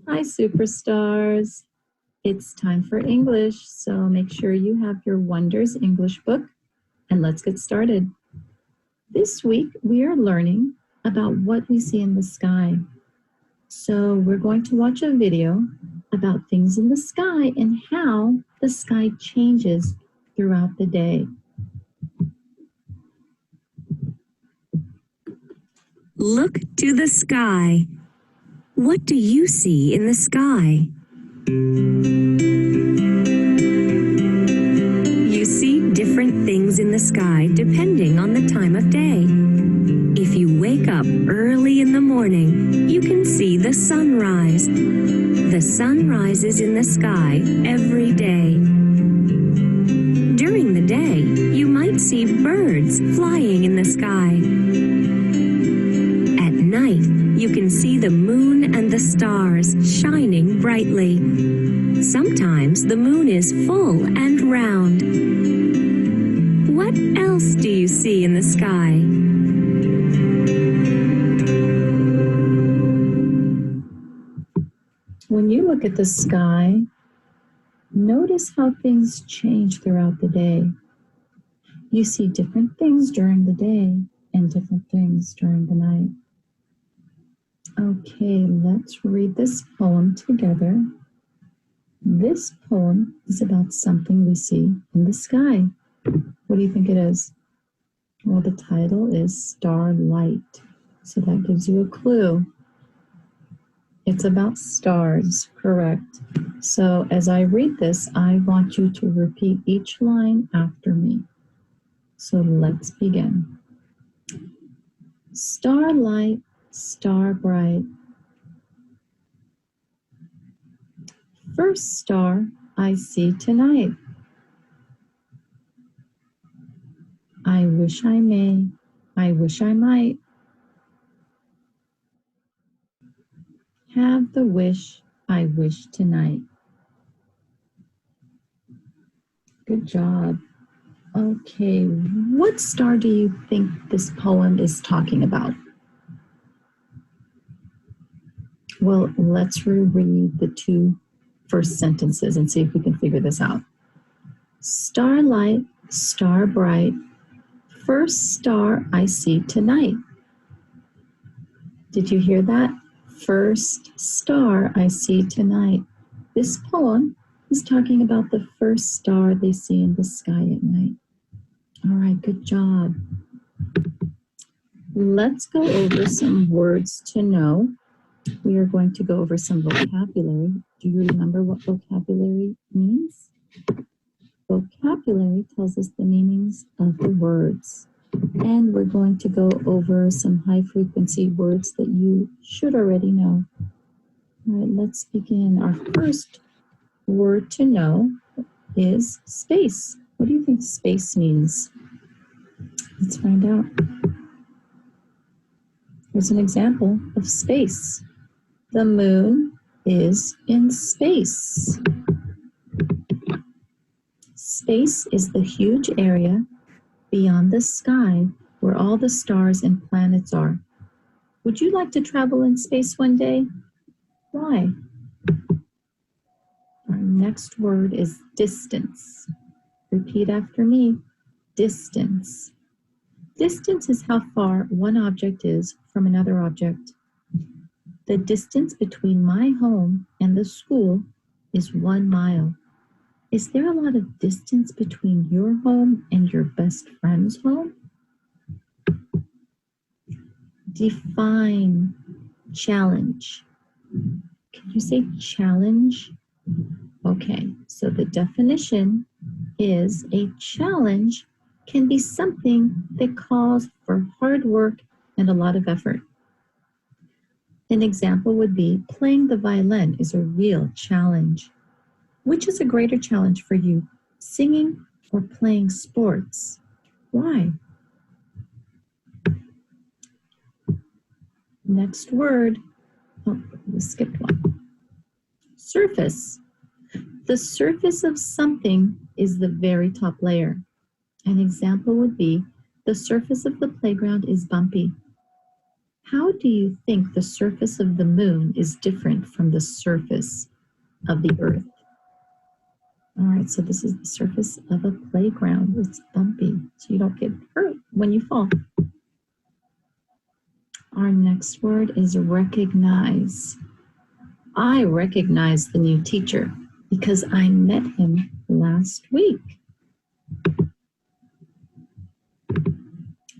Hi, superstars. It's time for English, so make sure you have your Wonders English book, and let's get started. This week, we are learning about what we see in the sky. So we're going to watch a video about things in the sky and how the sky changes throughout the day. Look to the sky. What do you see in the sky? You see different things in the sky depending on the time of day. If you wake up early in the morning, you can see the sunrise. The sun rises in the sky every day. During the day, you might see birds flying in the sky. At night, you can see the moon and the stars shining brightly. Sometimes the moon is full and round. What else do you see in the sky? When you look at the sky, notice how things change throughout the day. You see different things during the day and different things during the night. Okay, let's read this poem together. This poem is about something we see in the sky. What do you think it is? Well, the title is Starlight, so that gives you a clue. It's about stars, correct. So as I read this, I want you to repeat each line after me. So let's begin. Starlight, star bright. First star I see tonight. I wish I may, I wish I might have the wish I wish tonight. Good job. Okay, what star do you think this poem is talking about? Well, let's reread the two first sentences and see if we can figure this out. Starlight, star bright, first star I see tonight. Did you hear that? First star I see tonight. This poem is talking about the first star they see in the sky at night. All right, good job. Let's go over some words to know. We are going to go over some vocabulary. Do you remember what vocabulary means? Vocabulary tells us the meanings of the words. And we're going to go over some high frequency words that you should already know. All right, let's begin. Our first word to know is space. What do you think space means? Let's find out. Here's an example of space. The moon is in space. Space is the huge area beyond the sky where all the stars and planets are. Would you like to travel in space one day? Why? Our next word is distance. Repeat after me. Distance. Distance is how far one object is from another object. The distance between my home and the school is 1 mile. Is there a lot of distance between your home and your best friend's home? Define challenge. Can you say challenge? Okay, so the definition is a challenge can be something that calls for hard work and a lot of effort. An example would be playing the violin is a real challenge. Which is a greater challenge for you, singing or playing sports? Why? Next word. Oh, we skipped one. Surface. The surface of something is the very top layer. An example would be the surface of the playground is bumpy. How do you think the surface of the moon is different from the surface of the earth? All right, so this is the surface of a playground. It's bumpy, so you don't get hurt when you fall. Our next word is recognize. I recognize the new teacher because I met him last week.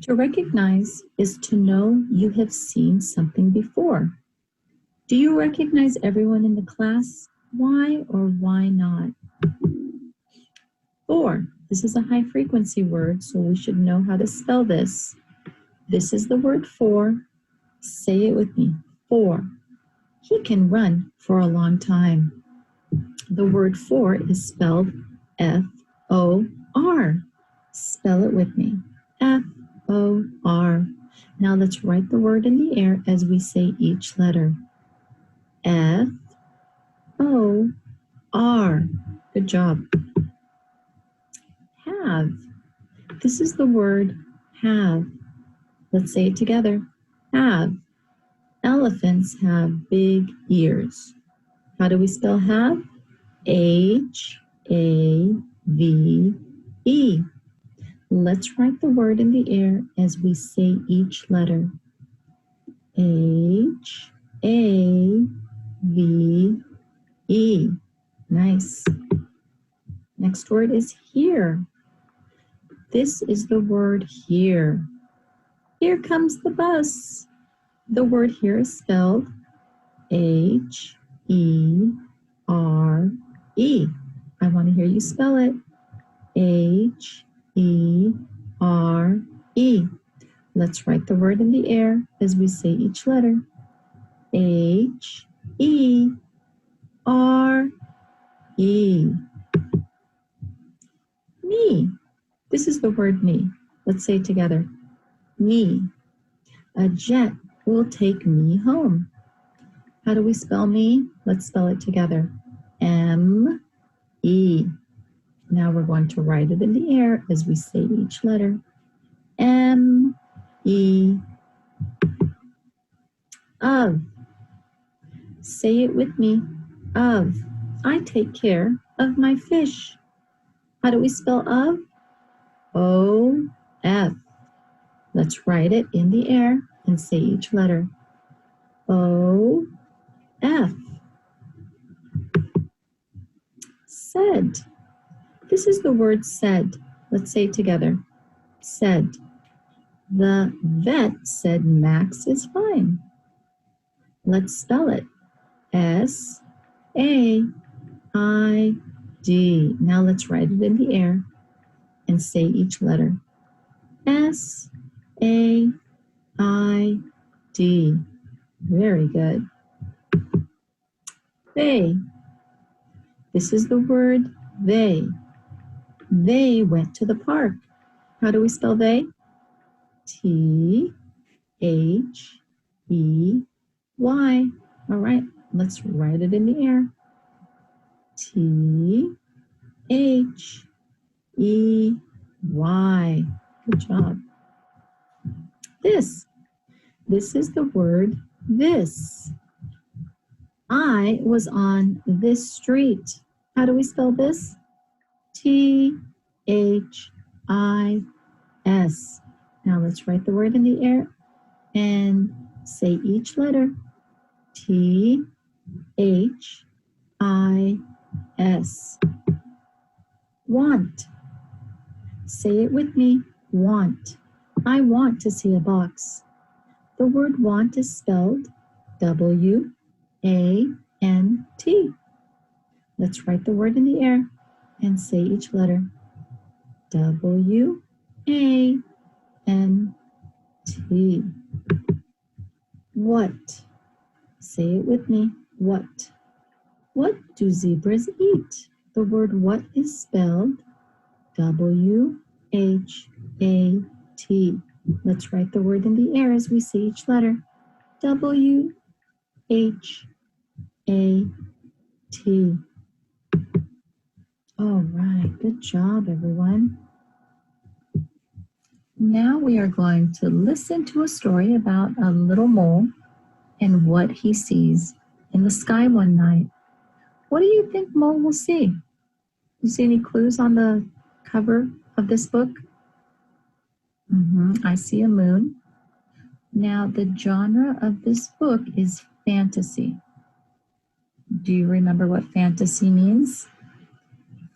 To recognize is to know you have seen something before. Do you recognize everyone in the class? Why or why not? 4. This is a high frequency word, so we should know how to spell this. This is the word for. Say it with me. 4. He can run for a long time. The word for is spelled F-O-R. Spell it with me. F-O-R. Now let's write the word in the air as we say each letter. F-O-R. Good job. Have. This is the word have. Let's say it together. Have. Elephants have big ears. How do we spell have? H-A-V-E. Let's write the word in the air as we say each letter. H-A-V-E. Nice. Next word is here. This is the word here. Here comes the bus. The word here is spelled H-E-R-E. I want to hear you spell it. H-E-R-E. Let's write the word in the air as we say each letter. H-E-R-E. Me. This is the word me. Let's say it together. Me. A jet will take me home. How do we spell me? Let's spell it together. M-E. Now we're going to write it in the air as we say each letter. M-E. Of. Say it with me. Of. I take care of my fish. How do we spell of? O-F. Let's write it in the air and say each letter. O-F. Said. This is the word said. Let's say it together. Said. The vet said Max is fine. Let's spell it. S-A-I-D. Now let's write it in the air and say each letter. S-A-I-D. Very good. They. This is the word they. They went to the park. How do we spell they? T-H-E-Y. All right, let's write it in the air. T-H-E-Y. Good job. This. This is the word this. I was on this street. How do we spell this? T-H-I-S. Now let's write the word in the air and say each letter. T-H-I-S. Want. Say it with me. Want. I want to see a box. The word want is spelled W-A-N-T. Let's write the word in the air and say each letter. W-A-N-T. What? Say it with me. What? What do zebras eat? The word what is spelled W-H-A-T. Let's write the word in the air as we say each letter. W-H-A-T. All right, good job, everyone. Now we are going to listen to a story about a little mole and what he sees in the sky one night. What do you think Mole will see? You see any clues on the cover of this book? I see a moon. Now, the genre of this book is fantasy. Do you remember what fantasy means?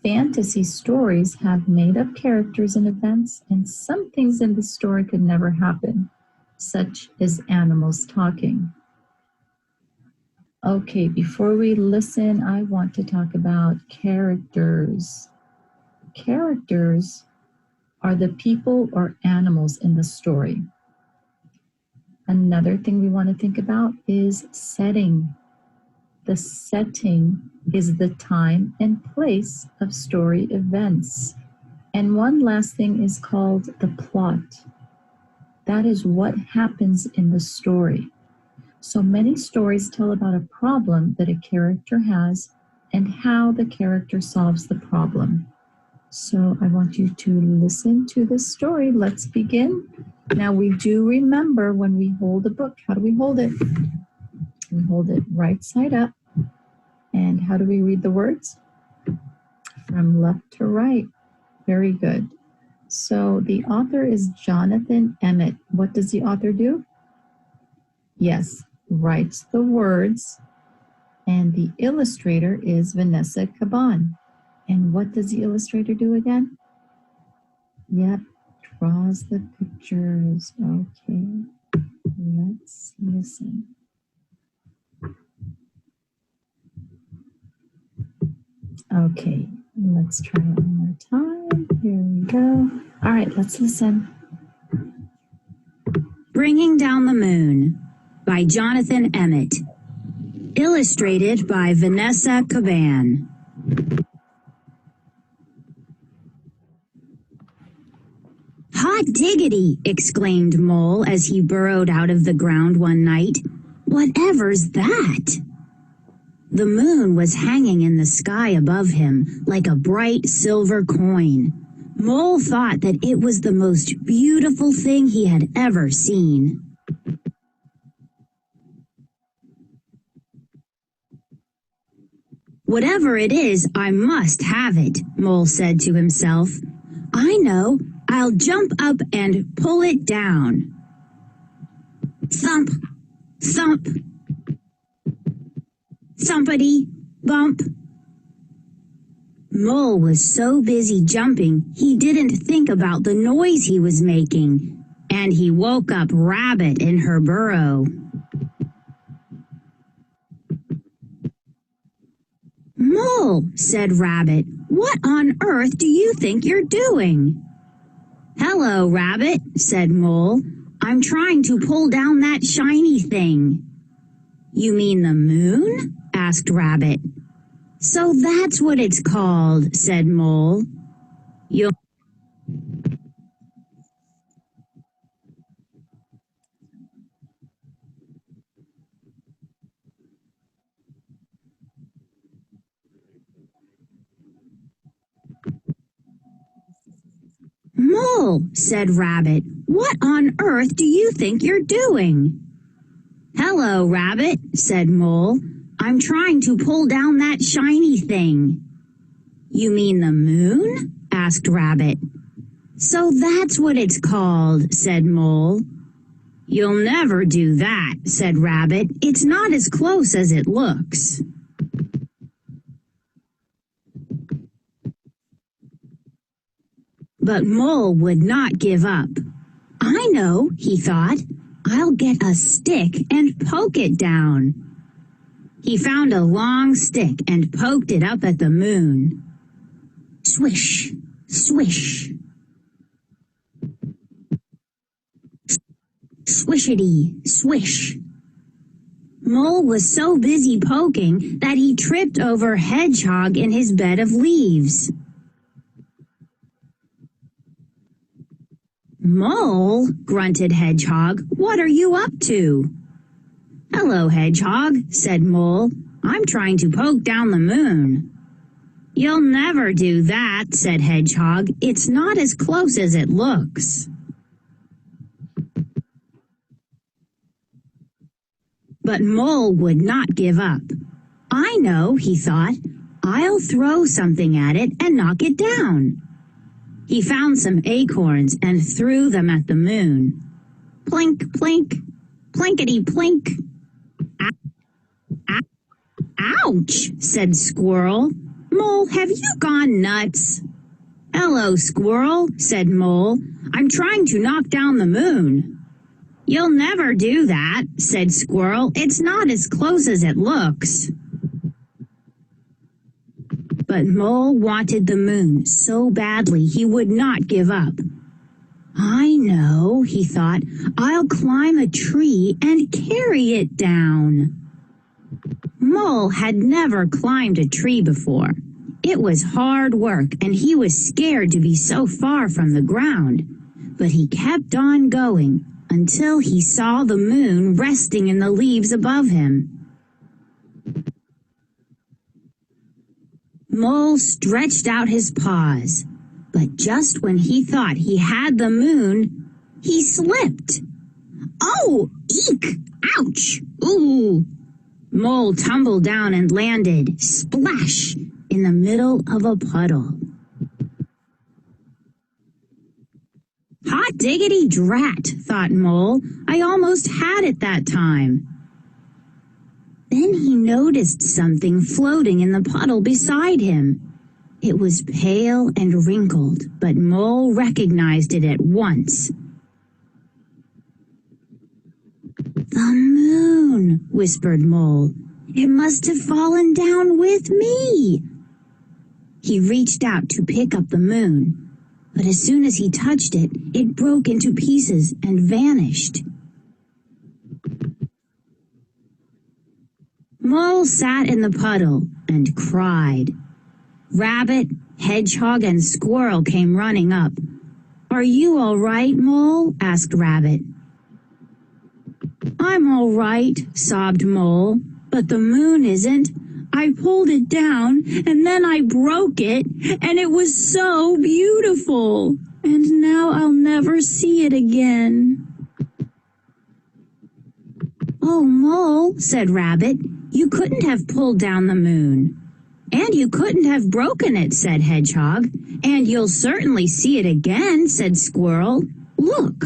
Fantasy stories have made-up characters and events, and some things in the story could never happen, such as animals talking. Okay, before we listen, I want to talk about characters. Characters are the people or animals in the story. Another thing we want to think about is setting. The setting is the time and place of story events. And one last thing is called the plot. That is what happens in the story. So many stories tell about a problem that a character has and how the character solves the problem. So I want you to listen to this story. Let's begin. Now we do remember when we hold a book, how do we hold it? We hold it right side up. And how do we read the words? From left to right. Very good. So the author is Jonathan Emmett. What does the author do? Yes, writes the words. And the illustrator is Vanessa Caban. And what does the illustrator do again? Yep, draws the pictures. Okay, let's listen. Okay, let's try it one more time. Here we go. All right, let's listen. Bringing Down the Moon by Jonathan Emmett. Illustrated by Vanessa Caban. Hot diggity! Exclaimed Mole as he burrowed out of the ground one night. Whatever's that? The moon was hanging in the sky above him like a bright silver coin. Mole thought that it was the most beautiful thing he had ever seen. Whatever it is, I must have it, Mole said to himself. I know, I'll jump up and pull it down. Thump, thump, thumpity, bump. Mole was so busy jumping, he didn't think about the noise he was making, and he woke up Rabbit in her burrow. Mole, said Rabbit, what on earth do you think you're doing? Hello, Rabbit, said Mole. I'm trying to pull down that shiny thing. You mean the moon? Asked Rabbit. So that's what it's called, said Mole. You'll Mole, said Rabbit, what on earth do you think you're doing? Hello, Rabbit, said Mole. I'm trying to pull down that shiny thing. You mean the moon? Asked Rabbit. So that's what it's called, said Mole. You'll never do that, said Rabbit. It's not as close as it looks. But Mole would not give up. I know, he thought. I'll get a stick and poke it down. He found a long stick and poked it up at the moon. Swish, swish. Swishity, swish. Mole was so busy poking that he tripped over Hedgehog in his bed of leaves. Mole, grunted Hedgehog, what are you up to? Hello, Hedgehog, said Mole. I'm trying to poke down the moon. You'll never do that, said Hedgehog. It's not as close as it looks. But Mole would not give up. I know, he thought. I'll throw something at it and knock it down. He found some acorns and threw them at the moon. Plink, plink, plinkety, plink. Ouch, said Squirrel. Mole, have you gone nuts? Hello, Squirrel, said Mole. I'm trying to knock down the moon. You'll never do that, said Squirrel. It's not as close as it looks. But Mole wanted the moon so badly he would not give up. I know, he thought. I'll climb a tree and carry it down. Mole had never climbed a tree before. It was hard work, and he was scared to be so far from the ground. But he kept on going until he saw the moon resting in the leaves above him. Mole stretched out his paws, but just when he thought he had the moon, he slipped. Oh, eek! Ouch! Ooh! Mole tumbled down and landed, splash, in the middle of a puddle. Hot diggity drat, thought Mole. I almost had it that time. Then he noticed something floating in the puddle beside him. It was pale and wrinkled, but Mole recognized it at once. The moon, whispered Mole. It must have fallen down with me. He reached out to pick up the moon, but as soon as he touched it, it broke into pieces and vanished. Mole sat in the puddle and cried. Rabbit, Hedgehog, and Squirrel came running up. Are you all right, Mole? Asked Rabbit. I'm all right, sobbed Mole, but the moon isn't. I pulled it down, and then I broke it, and it was so beautiful. And now I'll never see it again. Oh, Mole, said Rabbit, you couldn't have pulled down the moon. And you couldn't have broken it, said Hedgehog. And you'll certainly see it again, said Squirrel. Look.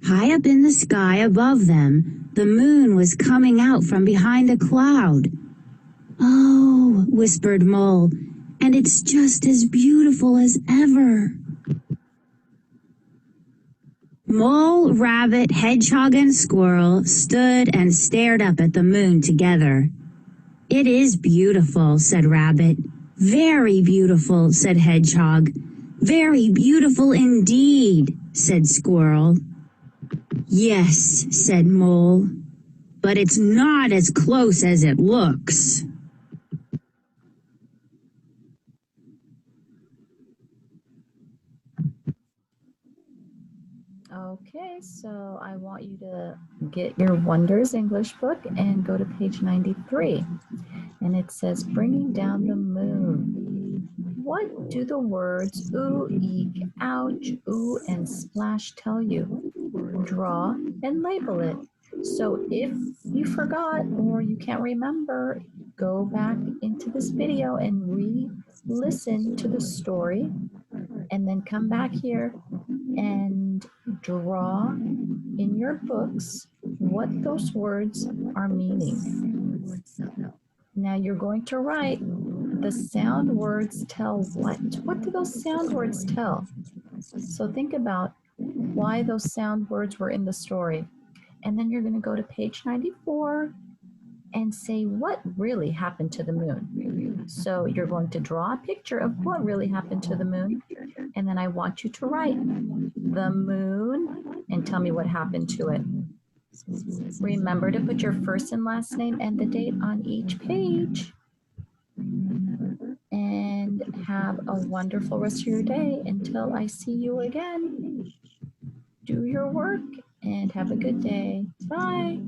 High up in the sky above them, the moon was coming out from behind a cloud. Oh, whispered Mole, and it's just as beautiful as ever. Mole, Rabbit, Hedgehog, and Squirrel stood and stared up at the moon together. It is beautiful, said Rabbit. Very beautiful, said Hedgehog. Very beautiful indeed, said Squirrel. Yes, said Mole, but it's not as close as it looks. Okay, so I want you to get your Wonders English book and go to page 93. And it says, Bringing Down the Moon. What do the words ooh, eek, ouch, ooh, and splash tell you? Draw and label it. So if you forgot or you can't remember, go back into this video and re-listen to the story, and then come back here and draw in your books what those words are meaning. Now you're going to write the sound words tell what? What do those sound words tell? So think about why those sound words were in the story. And then you're going to go to page 94 and say what really happened to the moon. So you're going to draw a picture of what really happened to the moon. And then I want you to write the moon and tell me what happened to it. Remember to put your first and last name and the date on each page. And have a wonderful rest of your day until I see you again. Do your work and have a good day. Bye.